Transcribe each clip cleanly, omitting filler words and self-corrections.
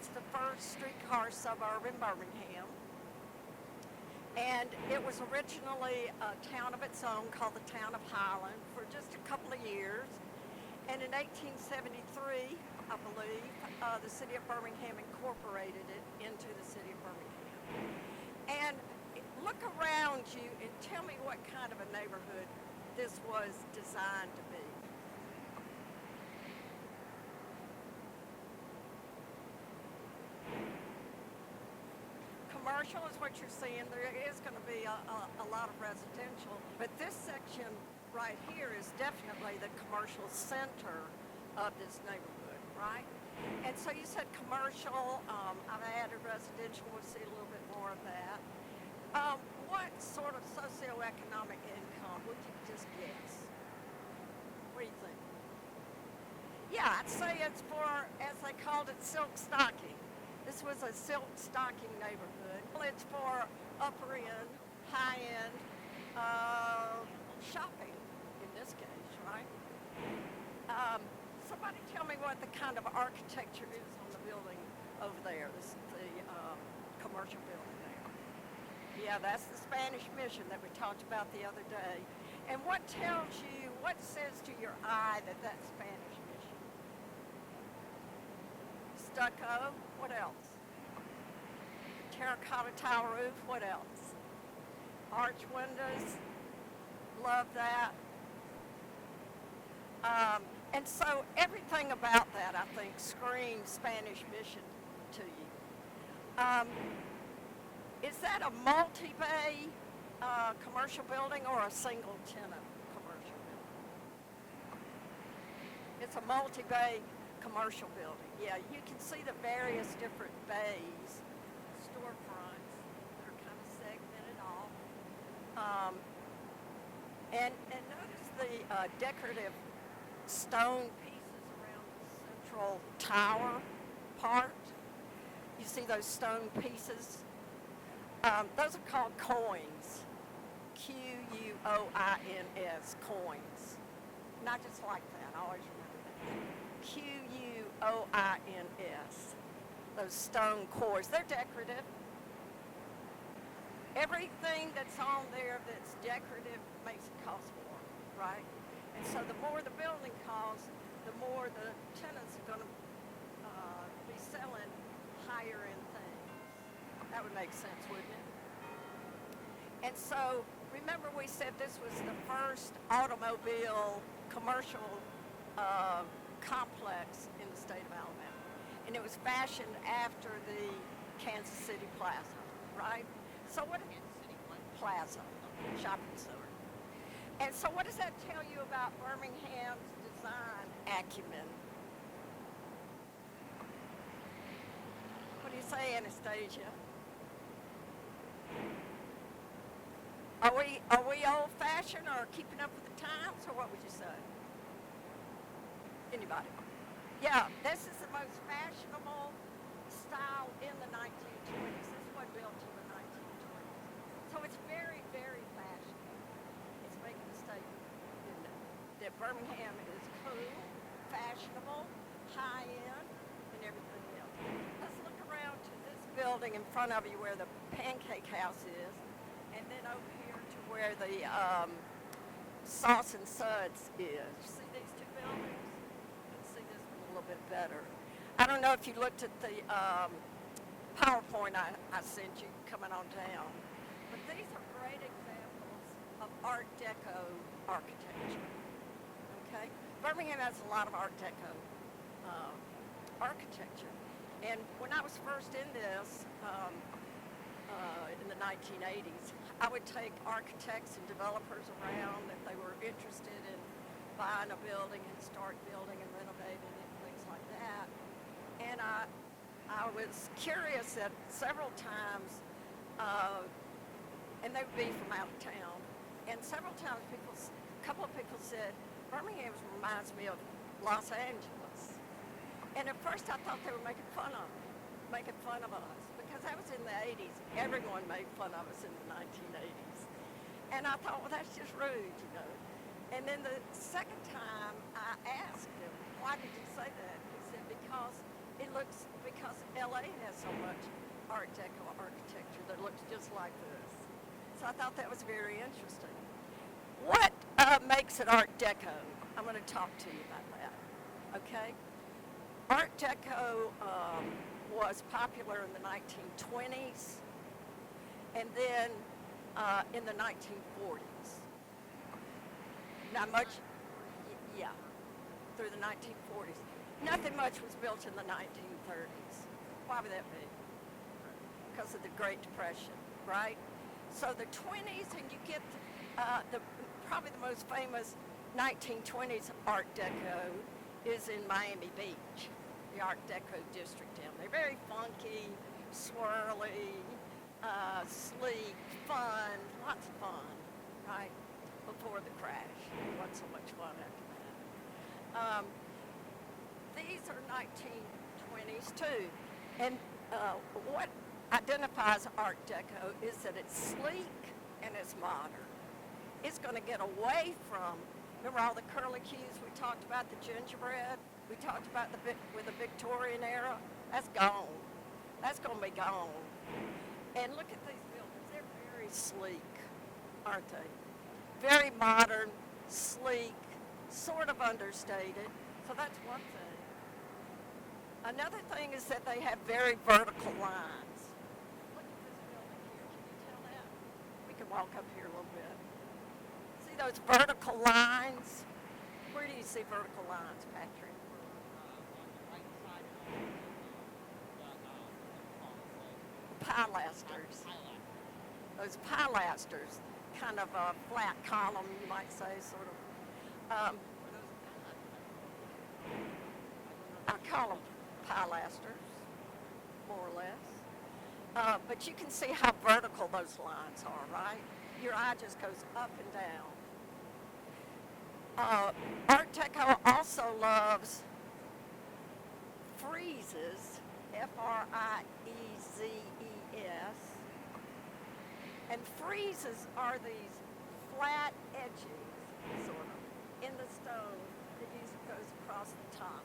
was the first streetcar suburb in Birmingham. And it was originally a town of its own called the town of Highland for just a couple of years. And in 1873, I believe, the city of Birmingham incorporated it into the city of Birmingham. And look around you and tell me what kind of a neighborhood this was designed to be. Commercial is what you're seeing. There is going to be a lot of residential, but this section right here is definitely the commercial center of this neighborhood, right? And so you said commercial. I've added residential. We'll see a little bit more of that. What sort of socioeconomic income would you just guess? What do you think? Yeah, I'd say it's for, as they called it, silk stocking. This was a silk stocking neighborhood. It's for upper end, high end shopping in this case, right? Somebody tell me what the kind of architecture is on the building over there, the commercial building there. Yeah, that's the Spanish Mission that we talked about the other day. And what tells you, what says to your eye that that's Spanish Mission? Stucco, what else? Terracotta tile roof, what else? Arch windows, love that. And so everything about that, I think, screams Spanish Mission to you. Is that a multi-bay commercial building or a single tenant commercial building? It's a multi-bay commercial building. Yeah, you can see the various different bays, storefronts that are kind of segmented off. And notice the decorative stone pieces around the central tower part. You see those stone pieces? Those are called coins. Quoins, coins. Not just like that, I always remember that. Quoins. Those stone cores, they're decorative. Everything that's on there that's decorative makes it cost more, right? And so the more the building costs, the more the tenants are going to be selling higher end things. That would make sense, wouldn't it? And so remember we said this was the first automobile commercial complex in the state of Alabama. And it was fashioned after the Kansas City Plaza, right? So what is Kansas City Plaza? Shopping center. And so what does that tell you about Birmingham's design acumen? What do you say, Anastasia? Are we old-fashioned or keeping up with the times, or what would you say? Anybody? Yeah, this is the most fashionable style in the 1920s. This is what built in the 1920s. So it's very, very fashionable. It's making a statement, isn't it? That Birmingham is cool, fashionable, high-end, and everything else. Let's look around to this building in front of you where the Pancake House is, and then over here to where the Sauce and Suds is. You see these two buildings? You can see this one a little bit better. I don't know if you looked at the PowerPoint I sent you coming on down, but these are great examples of Art Deco architecture. Okay? Birmingham has a lot of Art Deco architecture. And when I was first in this, in the 1980s, I would take architects and developers around if they were interested in buying a building and start building and renovating it and things like that. And I was curious that several times, and they would be from out of town, and several times a couple of people said, Birmingham reminds me of Los Angeles. And at first I thought they were making fun of us. Because that was in the 80s. Everyone made fun of us in the 1980s. And I thought, well, that's just rude, you know. And then the second time I asked him, why did you say that? He said, because LA has so much Art Deco architecture that looks just like this. So I thought that was very interesting. What makes it Art Deco? I'm going to talk to you about that. Okay? Art Deco was popular in the 1920s and then in the 1940s. Not much, yeah, through the 1940s. Nothing much was built in the 1930s. Why would that be? Because of the Great Depression, right? So the 20s, and you get probably the most famous 1920s Art Deco is in Miami Beach, the Art Deco district down there. Very funky, swirly, sleek, fun, lots of fun, right? Before the crash. It wasn't so much fun after that. These are 1920s too. And what identifies Art Deco is that it's sleek and it's modern. It's going to get away from, remember all the curlicues we talked about, the gingerbread? We talked about with the Victorian era? That's gone. That's going to be gone. And look at these buildings. They're very sleek, aren't they? Very modern, sleek, sort of understated. So that's one thing. Another thing is that they have very vertical lines. Look at this building here. Can you tell that? We can walk up here a little bit. See those vertical lines? Where do you see vertical lines, Patrick? Pilasters. Those pilasters, kind of a flat column, you might say, sort of. I call them pilasters, more or less. But you can see how vertical those lines are, right? Your eye just goes up and down. Art Deco also loves friezes, F-R-I-E-Z-E-S. And friezes are these flat edges, sort of, in the stone that goes across the top.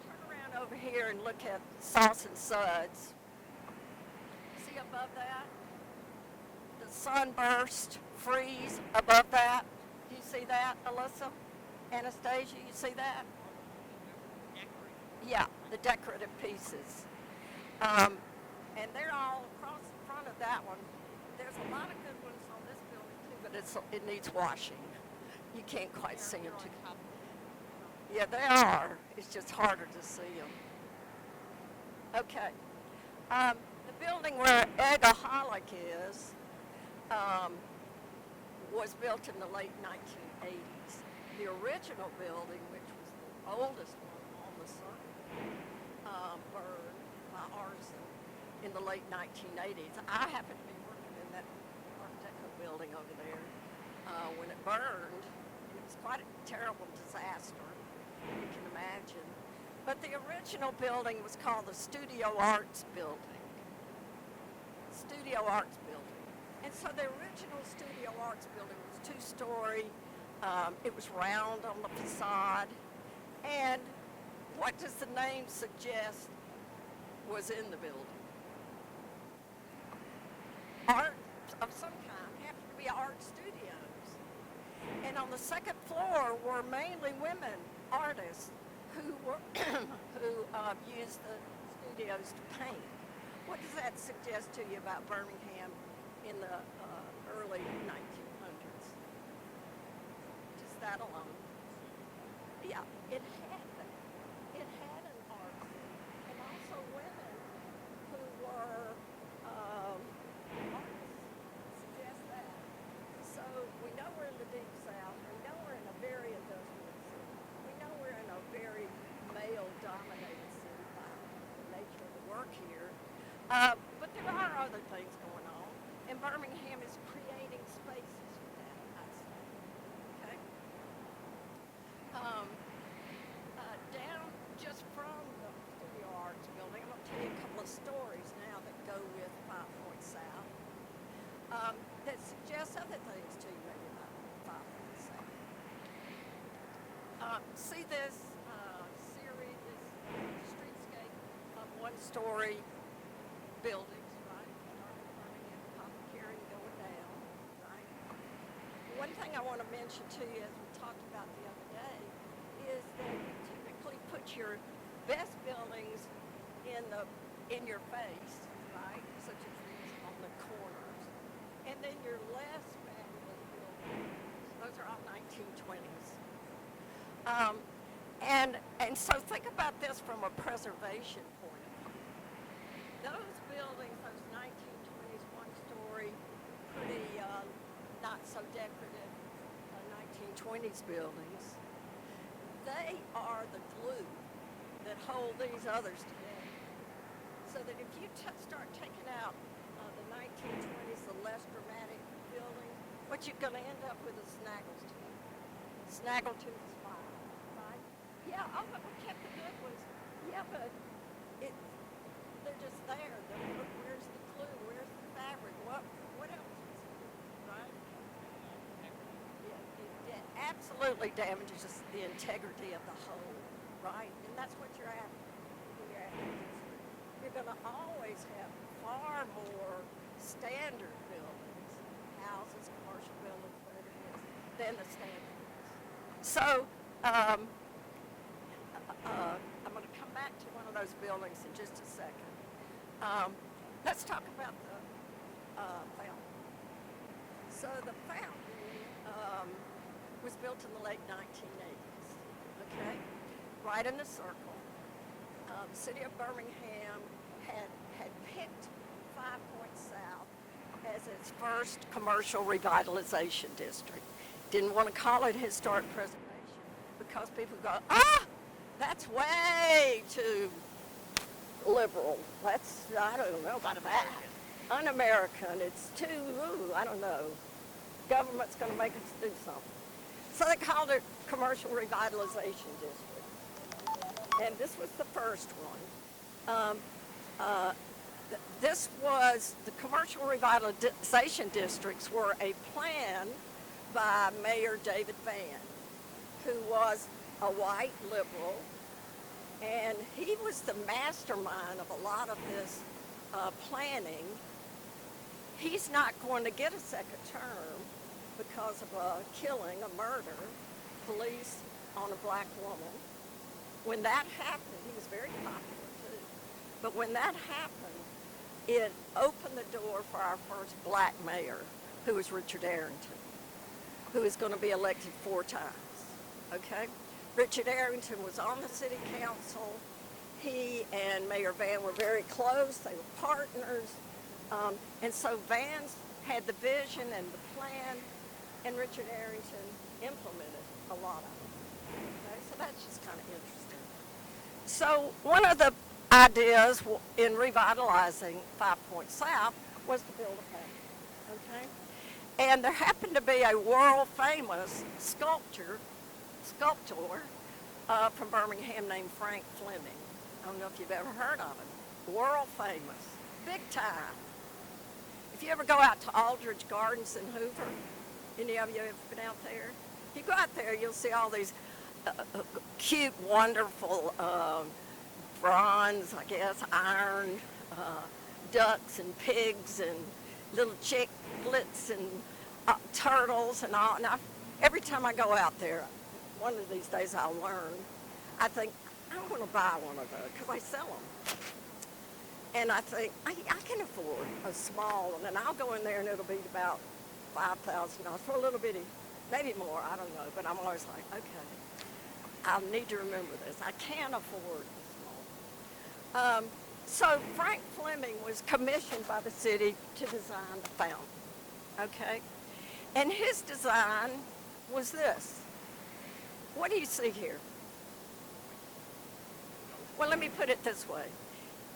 Turn around over here and look at Sauce and Suds. See above that? The sunburst frieze above that. Do you see that, Alyssa? Anastasia, you see that? Yeah, the decorative pieces. And they're all across the front of that one. There's a lot of good ones on this building too, but it needs washing. You can't quite see them too. Yeah, they are. It's just harder to see them. Okay. The building where Eggaholic is was built in the late 1980s. The original building, which was the oldest one on the circle, burned by arson in the late 1980s. I happened to be working in that Art Deco building over there when it burned. And it was quite a terrible disaster, you can imagine. But the original building was called the Studio Arts Building. Studio Arts Building. And so the original Studio Arts Building was two-story. It was round on the facade. And what does the name suggest was in the building? Art of some kind, happened to be art studios. And on the second floor were mainly women artists who used the studios to paint. What does that suggest to you about Birmingham in the early 1900s? Just that alone. Yeah, it had that. It had an art scene, and also women who were artists suggest that. So we know we're in the Deep South. We know we're in a very industrial city. We know we're in a very male-dominated city by the nature of the work here. But there are other things going on, and Birmingham is creating spaces for that, I'd say. Okay? Down just from the Studio Arts Building, I'm going to tell you a couple of stories now that go with 5 Points South that suggest other things to you maybe about 5 Points South. See this series, this streetscape of one one-story buildings, right? Birmingham Apothecary going down, right? One thing I want to mention to you, as we talked about the other day, is that you typically put your best buildings in your face, right? Such as these on the corners, and then your less fabulous buildings. Those are all 1920s. And so think about this from a preservation point of view. Those buildings, those 1920s, one-story, pretty not so decorative 1920s buildings, they are the glue that hold these others together. So that if you start taking out the 1920s, the less dramatic buildings, what you're going to end up with is snaggletooth spine, right? Yeah, oh, but we kept the good ones. Yeah, but they're just there. Where's the glue? Where's the fabric? What else is it, right? Yeah, it absolutely damages the integrity of the whole, right? And that's what you're after. You're going to always have far more standard buildings, houses, commercial buildings, whatever it is, than the standard ones. So I'm going to come back to one of those buildings in just a second. Let's talk about the fountain. So the fountain was built in the late 1980s, okay? Right in the circle. The city of Birmingham had picked 5 Points South as its first commercial revitalization district. Didn't want to call it historic preservation because people go, that's way too liberal. That's, I don't know about that. Un-American. It's too, I don't know. Government's going to make us do something. So they called it Commercial Revitalization District. And this was the first one. This was, the commercial revitalization districts were a plan by Mayor David Vann, who was a white liberal, and he was the mastermind of a lot of this planning. He's not going to get a second term because of a killing, a murder, police on a black woman. When that happened, he was very popular too, but when that happened, it opened the door for our first black mayor, who was Richard Arrington, who is going to be elected 4 times, okay? Richard Arrington was on the city council. He and Mayor Vann were very close. They were partners. And so Vann had the vision and the plan, and Richard Arrington implemented a lot of it. Okay? So that's just kind of interesting. So one of the ideas in revitalizing 5 Points South was to build a fountain, okay? And there happened to be a world-famous sculptor from Birmingham named Frank Fleming. I don't know if you've ever heard of him. World-famous, big time. If you ever go out to Aldridge Gardens in Hoover, any of you have been out there? If you go out there, you'll see all these cute, wonderful bronze, I guess, iron ducks and pigs and little chicklets and turtles and all. And every time I go out there, one of these days I'll learn, I think, I want to buy one of those because I sell them. And I think, I can afford a small one, and I'll go in there and it'll be about $5,000 for a little bitty, maybe more, I don't know, but I'm always like, okay. I'll need to remember this. I can't afford a small one. So Frank Fleming was commissioned by the city to design the fountain, okay? And his design was this. What do you see here? Well, let me put it this way.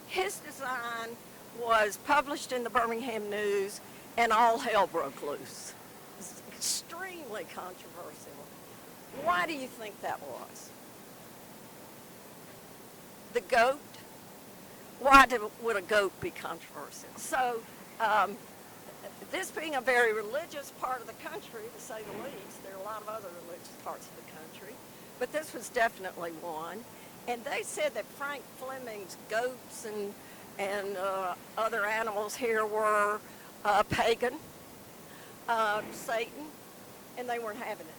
His design was published in the Birmingham News, and all hell broke loose. It's extremely controversial. Why do you think that was? The goat? Why would a goat be controversial? So, this being a very religious part of the country, to say the least, there are a lot of other religious parts of the country, but this was definitely one. And they said that Frank Fleming's goats and other animals here were pagan, Satan, and they weren't having it.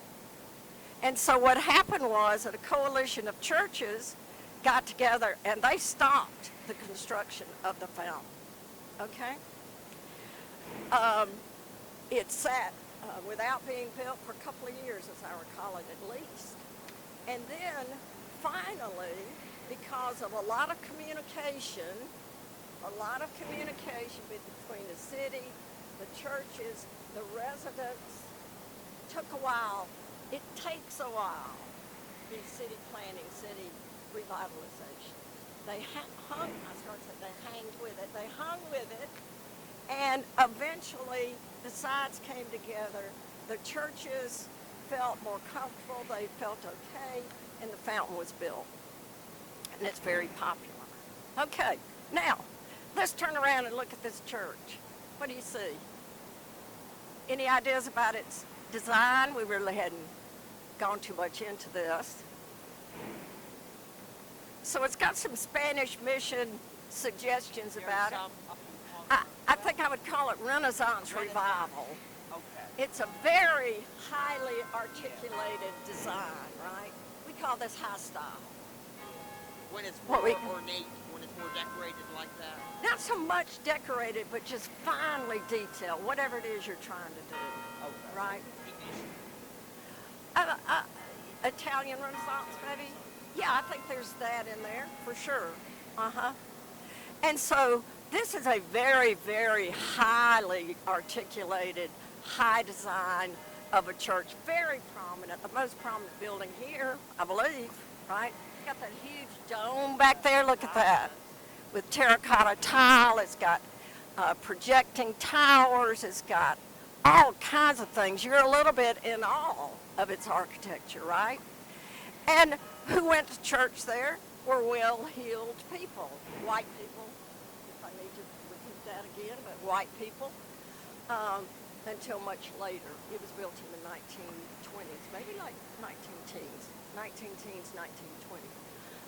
And so what happened was that a coalition of churches got together and they stopped the construction of the fountain. Okay? It sat without being built for a couple of years, as I recall it, at least. And then finally, because of a lot of communication between the city, the churches, the residents, took a while. It takes a while, the city planning, city revitalization. They hung with it, and eventually the sides came together. The churches felt more comfortable, they felt okay, and the fountain was built. And it's very popular. Okay, now, let's turn around and look at this church. What do you see? Any ideas about its design? We really hadn't gone too much into this. So it's got some Spanish mission suggestions about it. I think I would call it Renaissance revival. Okay. It's a very highly articulated design, right? We call this high style. When it's more ornate, when it's more decorated like that? Not so much decorated, but just finely detailed, whatever it is you're trying to do, Okay. right? Italian Renaissance, maybe? Yeah, I think there's that in there, for sure. Uh-huh. And so this is a very, very highly articulated, high design of a church, very prominent, the most prominent building here, I believe, right? It's got that huge dome back there, look at that, with terracotta tile. It's got projecting towers, it's got all kinds of things. You're a little bit in awe of its architecture, right? And who went to church there were well-heeled people, white people, if I need to repeat that again, but white people, until much later. It was built in the 1920s, maybe like 1920s.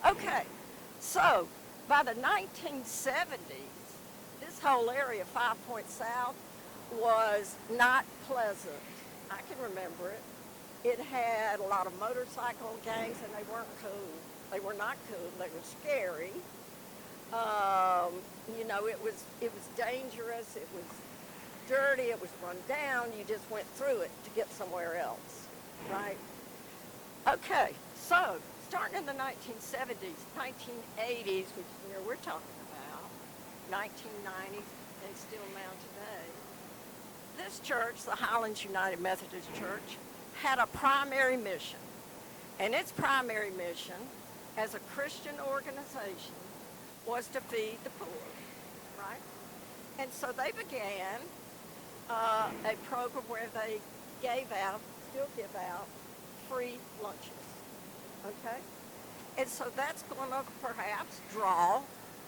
Okay, so by the 1970s, this whole area, 5 Points South, was not pleasant. I can remember it. It had a lot of motorcycle gangs, and they weren't cool. They were not cool. They were scary. You know, it was dangerous. It was dirty. It was run down. You just went through it to get somewhere else, right? Okay, so starting in the 1970s, 1980s, which is where we're talking about, 1990s, and still now today, this church, the Highlands United Methodist Church, had a primary mission. And its primary mission as a Christian organization was to feed the poor, right? And so they began a program where they still give out free lunches, okay? And so that's going to perhaps draw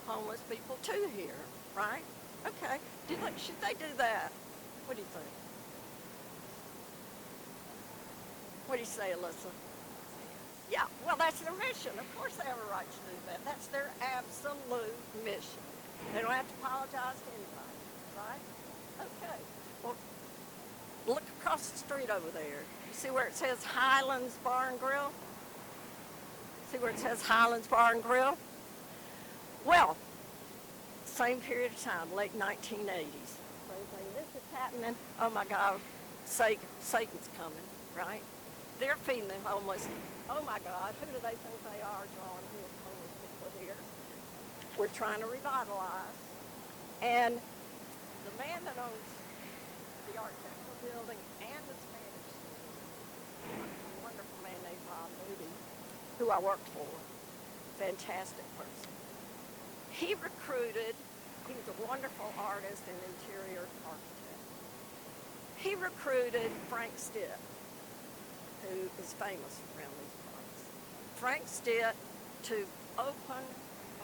homeless people to here, right? Okay, should they do that? What do you think? What do you say, Alyssa? Yeah, well, that's their mission. Of course they have a right to do that. That's their absolute mission. They don't have to apologize to anybody, right? Okay. Well, look across the street over there. You see where it says Highlands Bar and Grill? See where it says Highlands Bar and Grill? Well, same period of time, late 1980s. Same thing. This is happening. Oh my God, Satan's coming, right? They're feeding the homeless. Oh my God, who do they think they are drawing homeless people here? We're trying to revitalize. And the man that owns the architectural building and the Spanish school, a wonderful man named Bob Moody, who I worked for, fantastic person. He was a wonderful artist and interior architect. He recruited Frank Stitt, who is famous around these parts. Frank Stitt to open a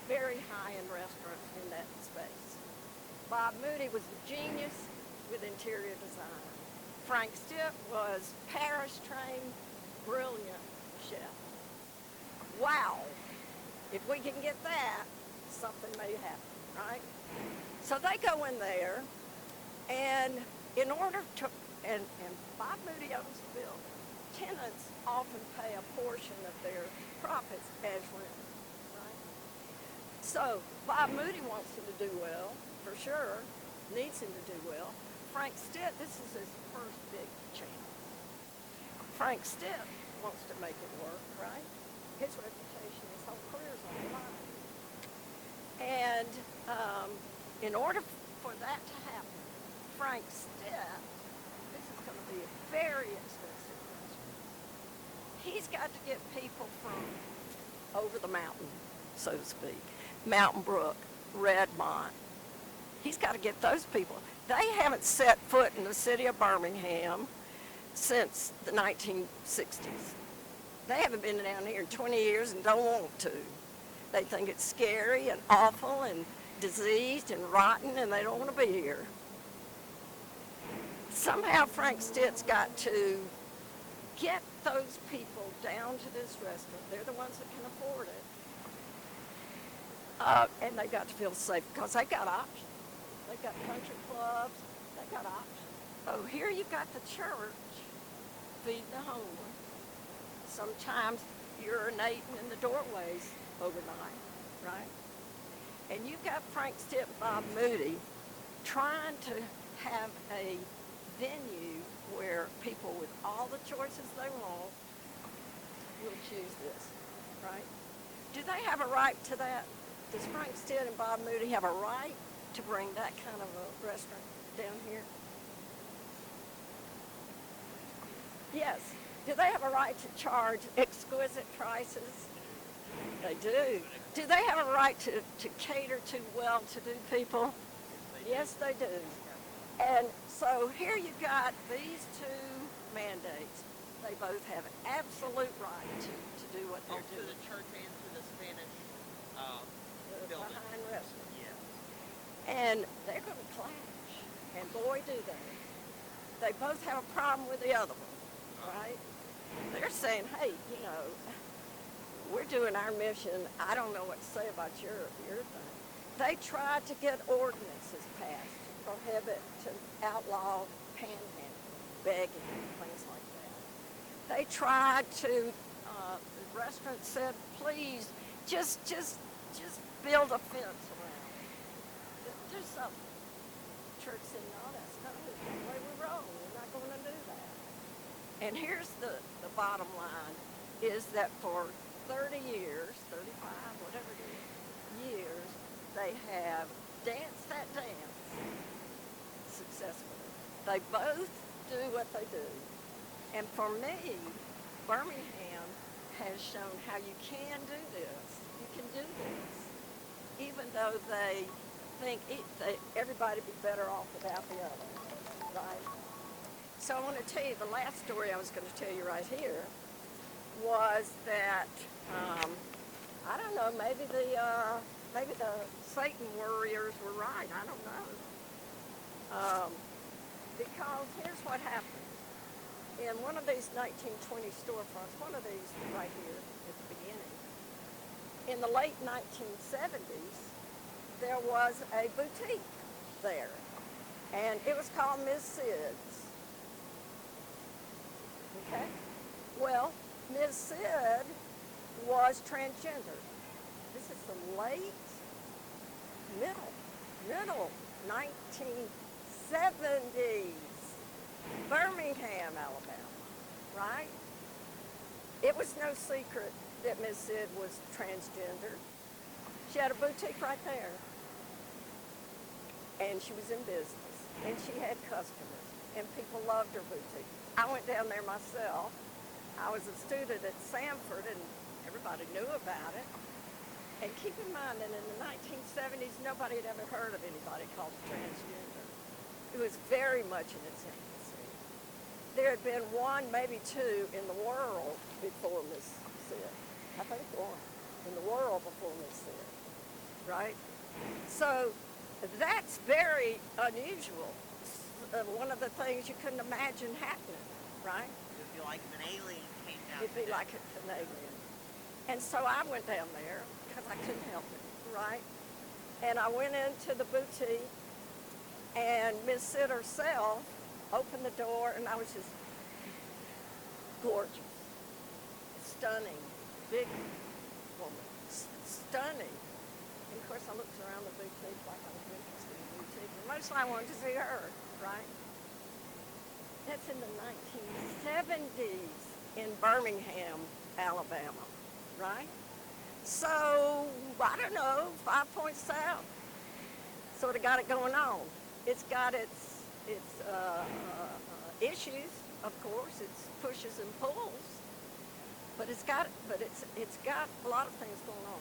very high-end restaurant in that space. Bob Moody was a genius with interior design. Frank Stitt was Paris-trained, brilliant chef. wow, if we can get that, something may happen, right? So they go in there, and in order to, and Bob Moody owns the building, tenants often pay a portion of their profits as rent, right? So Bob Moody wants him to do well, for sure, needs him to do well. Frank Stitt, this is his first big chance. Frank Stitt wants to make it work, right? His reputation, his whole career's on the line. And in order for that to happen, Frank Stitt, this is going to be a very expensive restaurant. He's got to get people from over the mountain, so to speak, Mountain Brook, Redmont. He's got to get those people. They haven't set foot in the city of Birmingham since the 1960s. They haven't been down here in 20 years and don't want to. They think it's scary and awful and diseased and rotten, and they don't want to be here. Somehow Frank Stitt's got to get those people down to this restaurant. They're the ones that can afford it. And they've got to feel safe because they've got options. They've got country clubs. They've got options. Oh, here you've got the church feeding the homeless. Sometimes urinating in the doorways overnight, right? And you've got Frank Stitt and Bob Moody trying to have a venue where people with all the choices they want will choose this, right? Do they have a right to that? Does Frank Stitt and Bob Moody have a right to bring that kind of a restaurant down here? Yes. Do they have a right to charge exquisite prices? They do. Do they have a right to cater to well-to-do people? Yes, they do. And so here you've got these two mandates. They both have an absolute right to do what they're doing. To the church and to the Spanish building. Behind restaurant. Yes. And they're going to clash. And boy, do they. They both have a problem with the other one, right? They're saying, hey, you know, we're doing our mission. I don't know what to say about your thing. They tried to get ordinances passed to prohibit, to outlaw panhandling, begging, things like that. They tried to, the restaurant said, please, just build a fence around it. Do something. The church said, no, that's not the way we roll. We're not going to do that. And here's the bottom line, is that for 30 years, 35, whatever it is, years, they have danced that dance successfully. They both do what they do. And for me, Birmingham has shown how you can do this. You can do this. Even though they think everybody would be better off without the other, right? So I want to tell you, the last story I was going to tell you right here was that, I don't know, maybe the Satan warriors were right. I don't know. Because here's what happened. In one of these 1920 storefronts, one of these right here at the beginning, in the late 1970s, there was a boutique there. And it was called Miss Sid's. Okay? Well, Ms. Sid was transgender. This is the middle 1970s, Birmingham, Alabama, right? It was no secret that Ms. Sid was transgender. She had a boutique right there. And she was in business. And she had customers. And people loved her boutique. I went down there myself. I was a student at Samford, and everybody knew about it. And keep in mind that in the 1970s, nobody had ever heard of anybody called transgender. It was very much in its infancy. There had been one, maybe two, in the world before Miss Sid. I think one in the world before Miss Sid, right? So that's very unusual. One of the things you couldn't imagine happening, right? It would be like if an alien came down. It'd be like an alien. And so I went down there because I couldn't help it, right? And I went into the boutique, and Miss Sid herself opened the door, and I was just gorgeous, stunning, big woman, stunning. And of course, I looked around the boutique like I was interested in the boutique, and mostly I wanted to see her, right? That's in the 1970s in Birmingham, Alabama, right? So, I don't know, 5 points south. Sort of got it going on. It's got its issues, of course. It's pushes and pulls, but it's got a lot of things going on.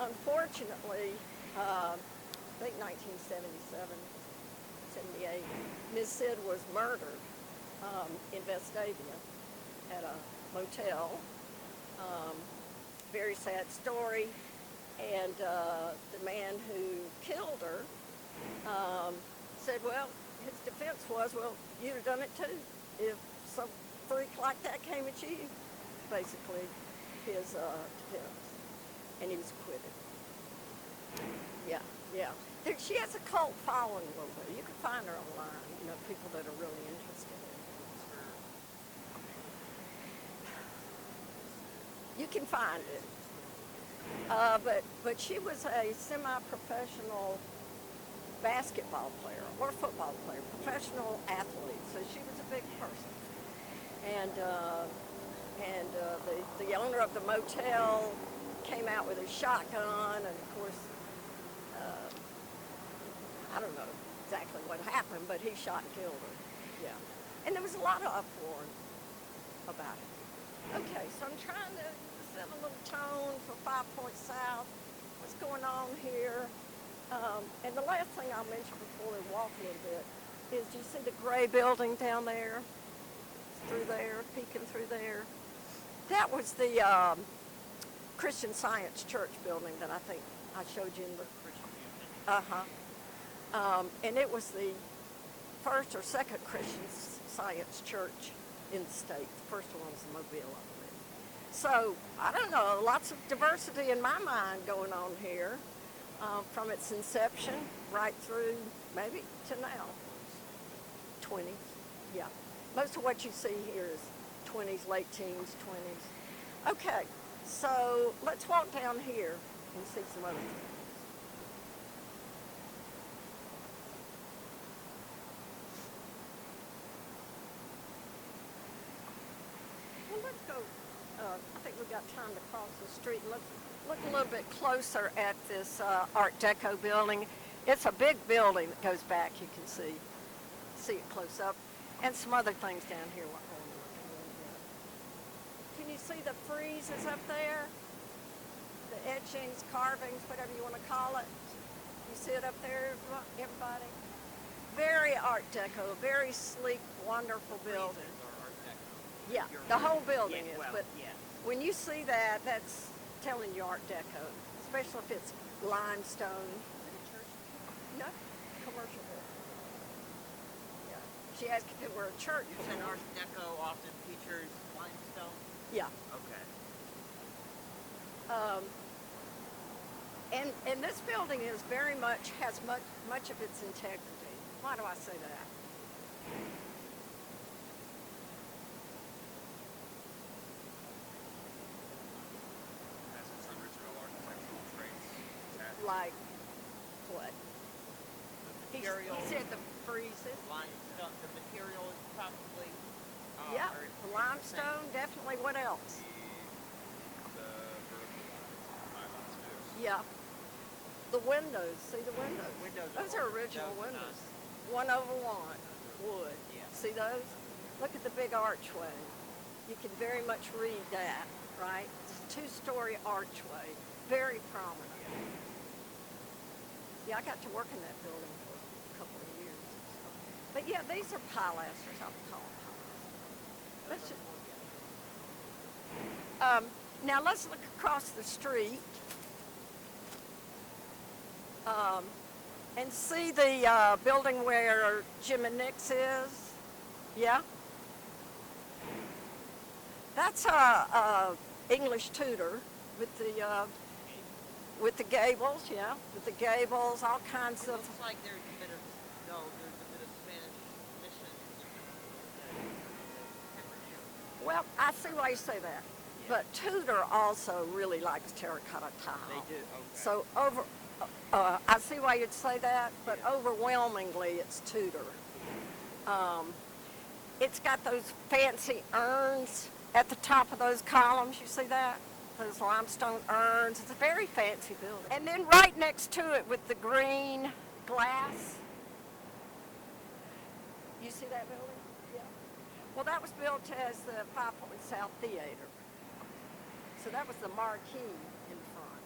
Unfortunately, I think 1977, 78, Miss Sid was murdered in Vestavia at a motel. Very sad story. And the man who killed her said, well, his defense was, well, you'd have done it too if some freak like that came at you. Basically, his defense. And he was acquitted. Yeah, yeah. She has a cult following a little bit. You can find her online, people that are really interested in it. You can find it. But she was a semi-professional basketball player or football player, professional athlete. So she was a big person. And the owner of the motel came out with a shotgun, and of course, I don't know exactly what happened, but he shot and killed her. Yeah. And there was a lot of uproar about it. Okay, so I'm trying to set a little tone for 5 Points South. What's going on here? And the last thing I'll mention before we walk a little bit is, do you see the gray building down there? Through there, peeking through there. That was the Christian Science Church building that I think I showed you in the... And it was the first or second Christian Science church in the state. The first one was in Mobile, I believe. So, I don't know, lots of diversity in my mind going on here, from its inception right through maybe to now. 20s, yeah. Most of what you see here is 20s, late teens, 20s. Okay, so let's walk down here and see some other things. Well, let's go, I think we've got time to cross the street. Let's look a little bit closer at this Art Deco building. It's a big building that goes back, you can see it close up. And some other things down here. Can you see the friezes up there? The etchings, carvings, whatever you want to call it. You see it up there, everybody? Very Art Deco, very sleek, wonderful building. Yeah, the whole building is. But when you see that, that's telling you Art Deco, especially if it's limestone. No, commercial building. She asked if it were a church. You said Art Deco often features limestone? Yeah. Okay. And this building is has much of its integrity. Why do I say that? Has its original architectural traits intact. Like what? The material. He said the friezes. Limestone. The material is probably. Yeah, the limestone, definitely. What else? The vertical pylons too. Yeah. The windows. See the windows? Windows Those are original windows. Nice. 1/1 wood. Yeah. See those? Look at the big archway. You can very much read that, right? It's a 2-story archway, very prominent. Yeah, I got to work in that building for a couple of years. But yeah, these are pilasters. I would call them pilasters. Let's just, now let's look across the street and see the building where Jim and Nick's is. Yeah? That's a English tutor with the gables, yeah, with the gables, all kinds It of. looks like there's a bit of Spanish mission temperature. Well, I see why you say that. Yeah. But Tudor also really likes terracotta tile. They do. Okay. So I see why you'd say that, but Yeah. overwhelmingly it's Tudor. It's got those fancy urns at the top of those columns. You see that? Those limestone urns. It's a very fancy building. And then right next to it with the green glass. You see that building? Yeah. Well, that was built as the Five Point South Theater. So that was the marquee in front.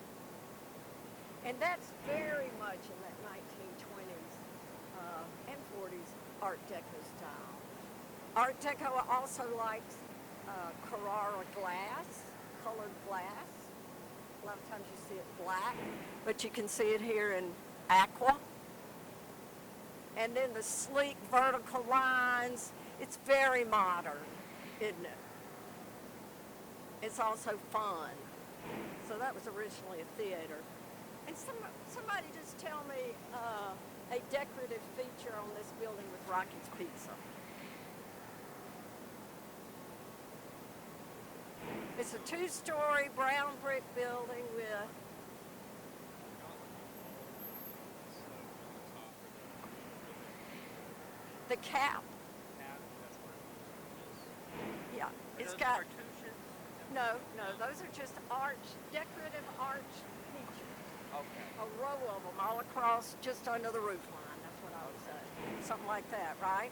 And that's very much in that 1920s and 40s Art Deco style. Art Deco also likes Carrara glass, colored glass. A lot of times you see it black, but you can see it here in aqua. And then the sleek vertical lines. It's very modern, isn't it? It's also fun. So that was originally a theater. And somebody just tell me a decorative feature on this building with Rocky's Pizza. It's a 2-story brown brick building with the cap. Yeah, it's Those got. cartouches? No, those are just decorative arch features. Okay. A row of them all across, just under the roof line. That's what I would say. Something like that, right?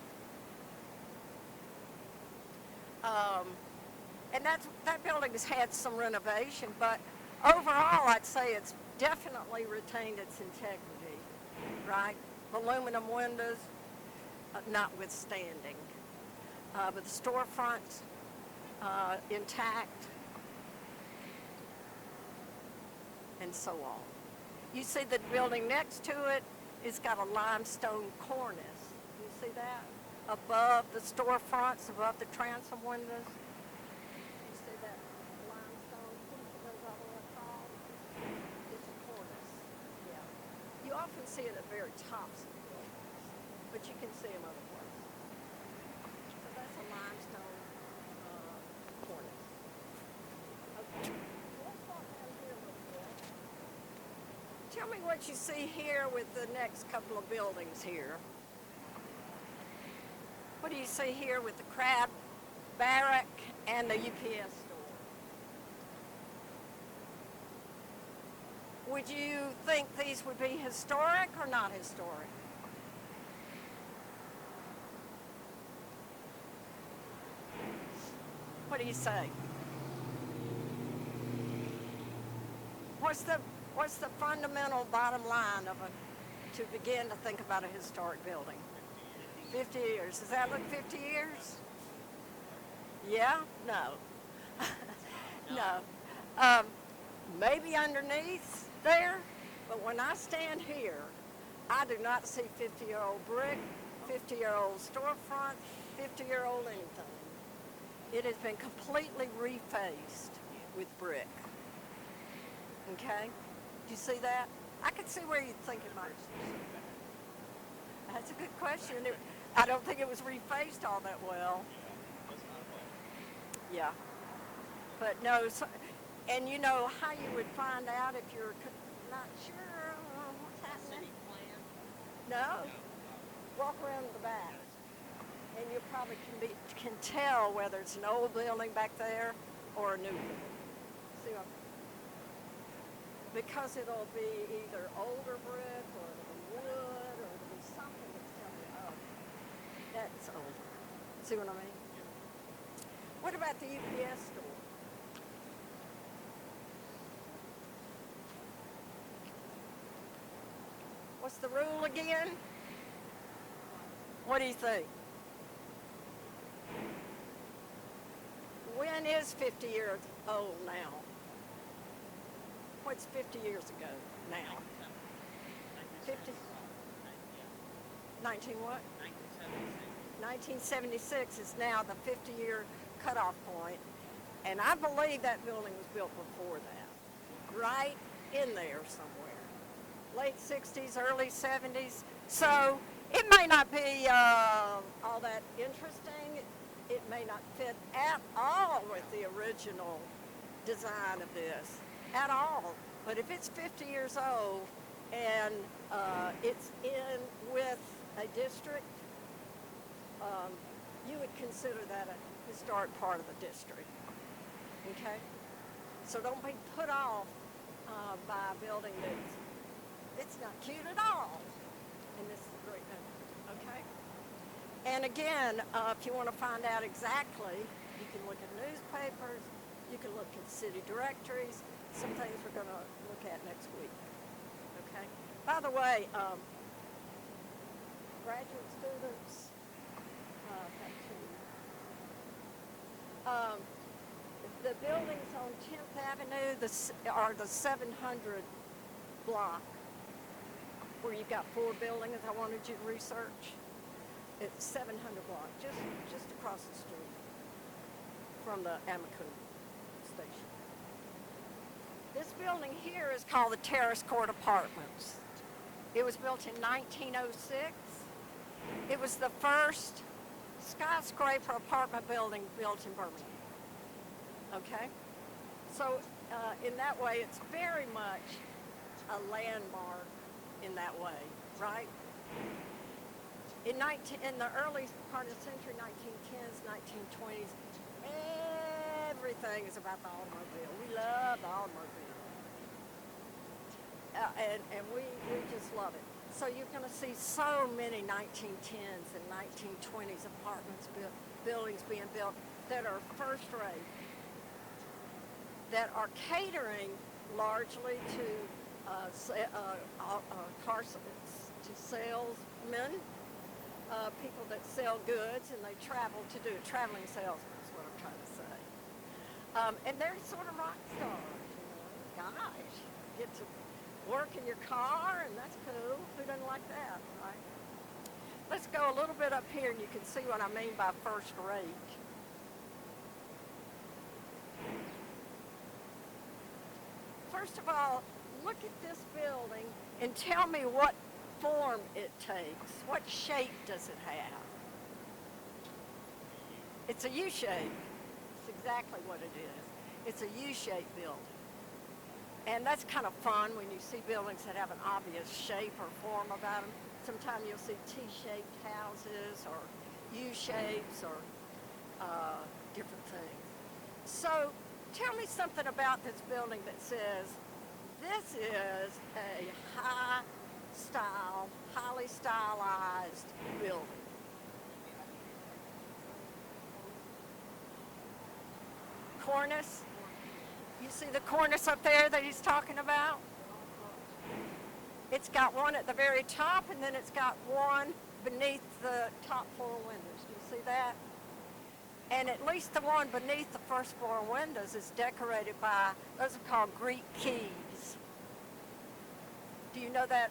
And that building has had some renovation, but overall, I'd say it's definitely retained its integrity, right? Aluminum windows, notwithstanding. But the storefronts, intact, and so on. You see the building next to it, it's got a limestone cornice. You see that? Above the storefronts, above the transom windows. You see that limestone piece that goes all the way across? It's a cornice, yeah. You often see it at very tops of the buildings, but you can see them other places. So that's a limestone cornice. Okay. Let's walk down here a little bit. Tell me what you see here with the next couple of buildings here. What do you see here with the Crab Barrack and the UPS store? Would you think these would be historic or not historic? What do you say? What's the fundamental bottom line to begin to think about a historic building? 50 years. Does that look 50 years? Yeah? No. No. Maybe underneath there, but when I stand here, I do not see 50-year-old brick, 50-year-old storefront, 50-year-old anything. It has been completely refaced with brick. Okay? Do you see that? I can see where you think it might. That's a good question. I don't think it was refaced all that well. Yeah. But no, and you know how you would find out if you're not sure what's happening? City plan? No. Walk around the back, and you probably can tell whether it's an old building back there or a new building. See what? Because it'll be either older brick or it'll be wood or it'll be something that's telling you, oh, that's older. See what I mean? What about the UPS store? What's the rule again? What do you think? When is 50 years old now? What's 50 years ago now? 50? 19 what? 1976 is now the 50-year cutoff point, and I believe that building was built before that. right in there somewhere. Late 60s, early 70s. So it may not be all that interesting. It may not fit at all with the original design of this, at all. But if it's 50 years old and it's in with a district, you would consider that a historic part of the district. Okay? So don't be put off by a building it's not cute at all. And this is a great building. Okay? And again, if you want to find out exactly, you can look at newspapers, you can look at city directories, some things we're going to look at next week. Okay? By the way, graduate students, the buildings on 10th Avenue are the 700 block, where you've got 4 buildings I wanted you to research. It's 700 block, just across the street from the Amakun station. This building here is called the Terrace Court Apartments. It was built in 1906. It was the first skyscraper apartment building built in Birmingham. Okay? So in that way, it's very much a landmark in that way, right? In the early part of the century, 1910s, 1920s, everything is about the automobile. We love the automobile. And we just love it. So you're going to see so many 1910s and 1920s apartments, buildings being built that are first rate, that are catering largely to salesmen, people that sell goods, and they travel to do it. Traveling salesmen is what I'm trying to say. And they're sort of rock stars, you know. Gosh, get to work in your car, and that's cool. Who doesn't like that, right? Let's go a little bit up here, and you can see what I mean by first rate. First of all, look at this building and tell me what form it takes. What shape does it have? It's a U shape. It's exactly what it is. It's a U-shaped building. And that's kind of fun when you see buildings that have an obvious shape or form about them. Sometimes you'll see T-shaped houses or U-shapes or different things. So tell me something about this building that says, this is a highly stylized building. Cornice. You see the cornice up there that he's talking about? It's got one at the very top, and then it's got one beneath the top floor windows. Do you see that? And at least the one beneath the first floor windows is decorated by, those are called Greek keys. Do you know that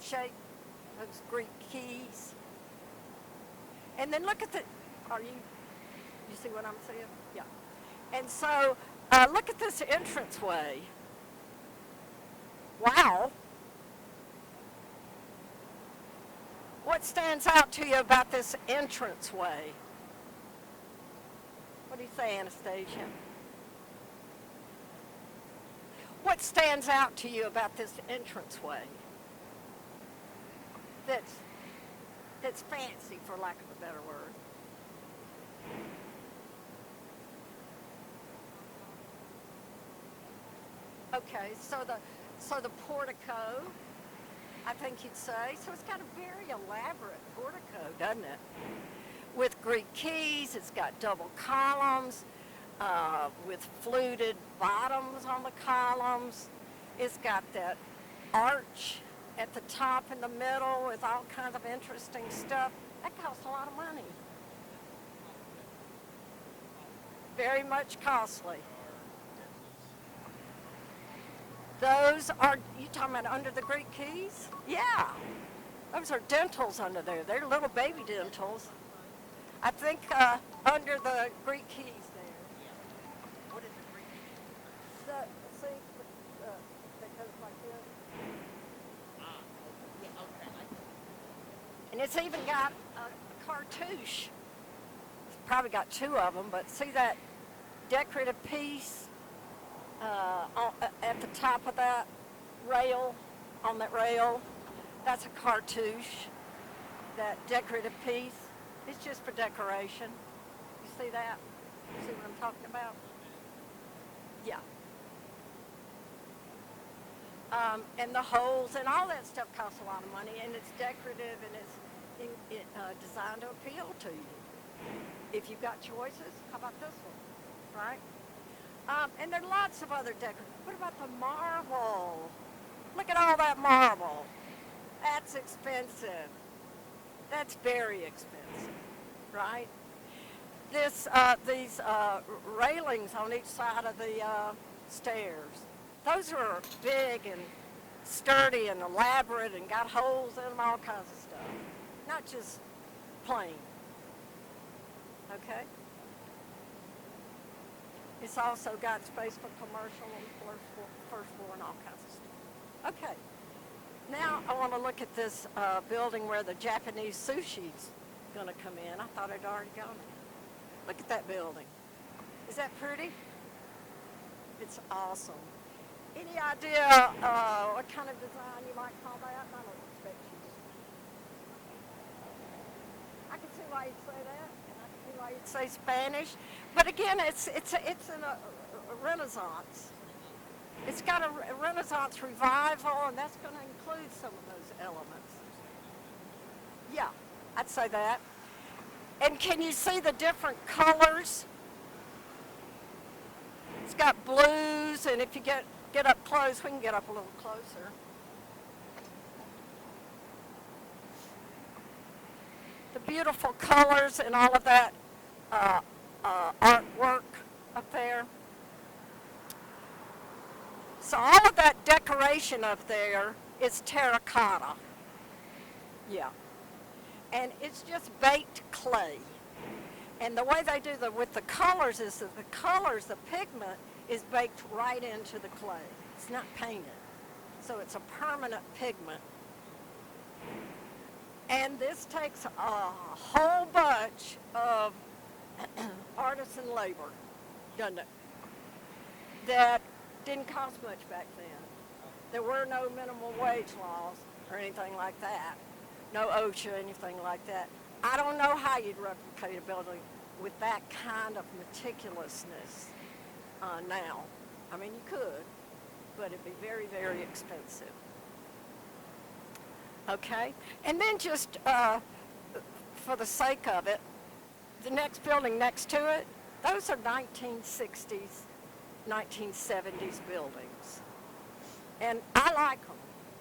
shape? Those Greek keys? And then look at you see what I'm saying? Yeah. And so, look at this entranceway. Wow. What stands out to you about this entranceway? What do you say, Anastasia? What stands out to you about this entranceway? That's fancy, for lack of a better word. Okay, so the portico, I think you'd say. So it's got a very elaborate portico, doesn't it? With Greek keys, it's got double columns, with fluted bottoms on the columns. It's got that arch at the top in the middle with all kinds of interesting stuff. That costs a lot of money. Very much costly. Those are, you talking about under the Greek keys? Yeah. Those are dentals under there. They're little baby dentals. I think under the Greek keys there. What is the Greek? And it's even got a cartouche. It's probably got two of them, but see that decorative piece at the top of that rail, on that rail? That's a cartouche, that decorative piece. It's just for decoration. You see that? See what I'm talking about? Yeah. And the holes and all that stuff costs a lot of money, and it's decorative, and it's designed to appeal to you. If you've got choices, how about this one, right? And there are lots of other decorative. What about the marble? Look at all that marble. That's expensive. That's very expensive, right? These railings on each side of the stairs, those are big and sturdy and elaborate and got holes in them, all kinds of stuff. Not just plain. Okay? It's also got space for commercial on the first floor and all kinds of stuff. Okay. Now I want to look at this building where the Japanese sushi's going to come in. I thought I'd already gone in. Look at that building. Is that pretty? It's awesome. Any idea what kind of design you might call that? I don't expect you to. I can see why you'd say that, and I can see why you'd say Spanish. But again, it's in a Renaissance. It's got a Renaissance revival, and that's going to include some of those elements. Yeah, I'd say that. And can you see the different colors? It's got blues, and if you get up close, we can get up a little closer. The beautiful colors and all of that artwork up there. So all of that decoration up there is terracotta. Yeah. And it's just baked clay. And the way they do with the colors is that the colors, the pigment, is baked right into the clay. It's not painted. So it's a permanent pigment. And this takes a whole bunch of artisan labor, doesn't it? That didn't cost much back then. There were no minimum wage laws or anything like that. No OSHA, anything like that. I don't know how you'd replicate a building with that kind of meticulousness now. I mean, you could, but it'd be very, very expensive. Okay? And then just for the sake of it, the next building next to it, those are 1960s, 1970s buildings. And I like them.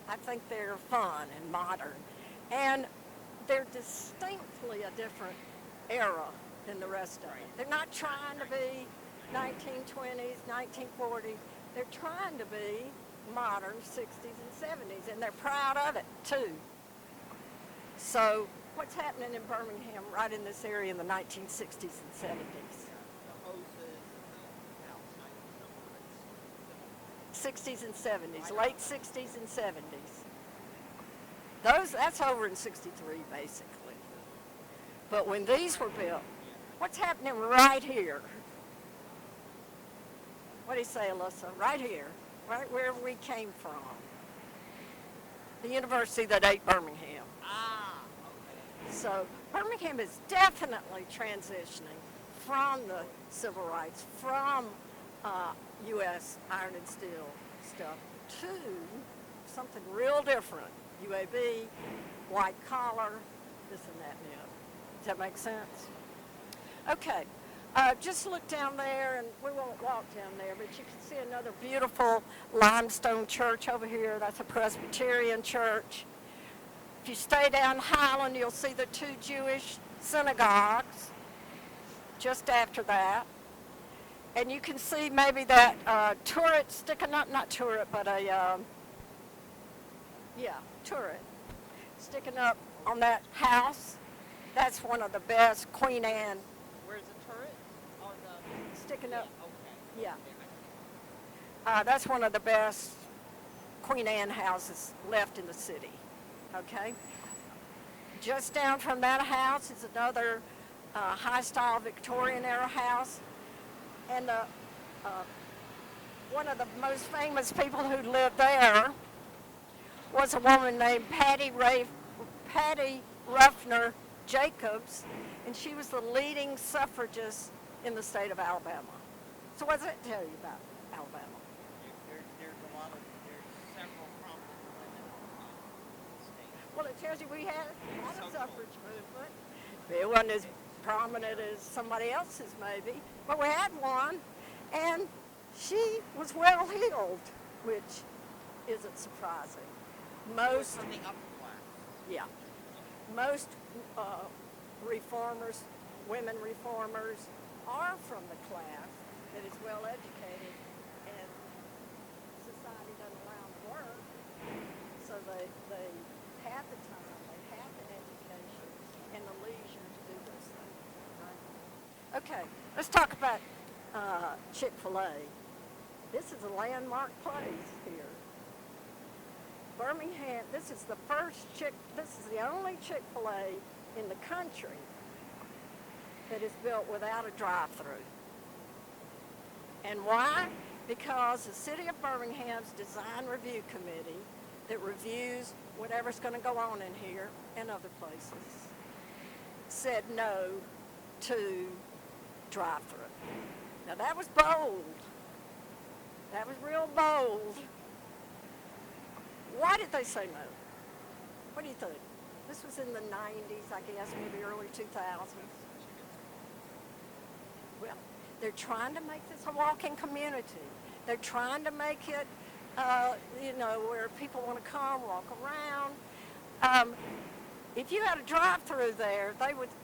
I think they're fun and modern. And they're distinctly a different era than the rest of it. They're not trying to be 1920s, 1940s. They're trying to be modern 60s and 70s, and they're proud of it too. So what's happening in Birmingham right in this area in the 1960s and 70s? 60s and 70s, late 60s and 70s. That's over in 63 basically. But when these were built, what's happening right here? What do you say, Alyssa? Right here, right where we came from. The university that ate Birmingham. So Birmingham is definitely transitioning from the civil rights, from U.S. iron and steel stuff to something real different. UAB, white collar, this and that and the other. Does that make sense? Okay, just look down there, and we won't walk down there, but you can see another beautiful limestone church over here. That's a Presbyterian church. If you stay down Highland, you'll see the two Jewish synagogues just after that. And you can see maybe that turret sticking up, not turret, but a, turret sticking up on that house. That's one of the best, Queen Anne. Where's the turret? Or the... Sticking up. Yeah. Yeah. That's one of the best Queen Anne houses left in the city. Okay? Just down from that house is another high-style Victorian-era house. And one of the most famous people who lived there was a woman named Patty Ruffner Jacobs, and she was the leading suffragist in the state of Alabama. So what does that tell you about Alabama? There's several prominent women in the state. Well, it tells you we had a lot of suffrage movement. It wasn't as prominent as somebody else's maybe, but we had one, and she was well-heeled, which isn't surprising. Most From the upper class. Yeah. Most reformers, women reformers, are from the class that is well educated, and society doesn't allow them to work, so they have the time, they have the education, and the leisure to do those things. Right? Okay, let's talk about Chick-fil-A. This is a landmark place here. Birmingham, this is the only Chick-fil-A in the country that is built without a drive-through. And why? Because the city of Birmingham's design review committee that reviews whatever's going to go on in here and other places said no to drive-through. Now that was bold. That was real bold. Why did they say no? What do you think? This was in the 90s, I guess, maybe early 2000s. Well, they're trying to make this a walking community. They're trying to make it, where people want to come, walk around. If you had a drive-through there,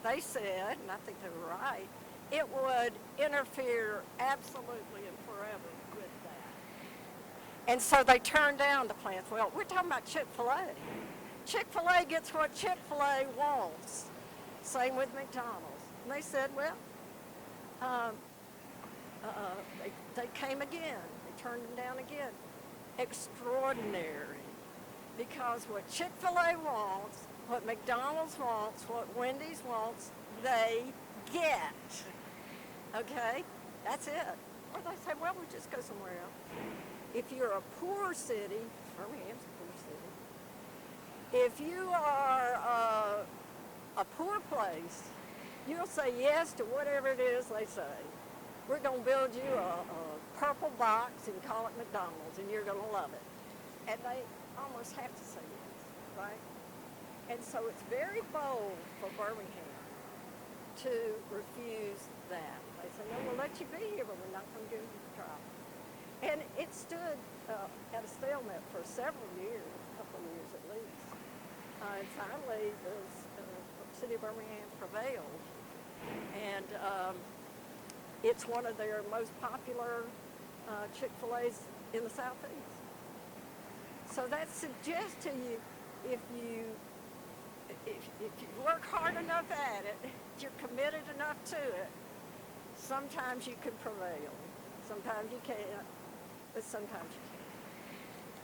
they said, and I think they were right, it would interfere absolutely and forever with that. And so they turned down the plans. Well, we're talking about Chick-fil-A. Chick-fil-A gets what Chick-fil-A wants. Same with McDonald's. And they said, well, they came again. They turned them down again. Extraordinary. Because what Chick-fil-A wants, what McDonald's wants, what Wendy's wants, they get. Okay? That's it. Or they say, well, we'll just go somewhere else. If you're a poor city, Birmingham's a poor city, if you are a poor place, you'll say yes to whatever it is they say. We're going to build you a purple box and call it McDonald's, and you're going to love it. And they almost have to say yes, right? And so it's very bold for Birmingham to refuse that. They say, no, we'll let you be here, but we're not going to give you the trial. And it stood at a stalemate for several years, a couple of years at least. And finally, the city of Birmingham prevailed. And it's one of their most popular Chick-fil-A's in the Southeast. So that suggests to you, if you work hard enough at it, if you're committed enough to it, sometimes you can prevail. Sometimes you can't, but sometimes you can.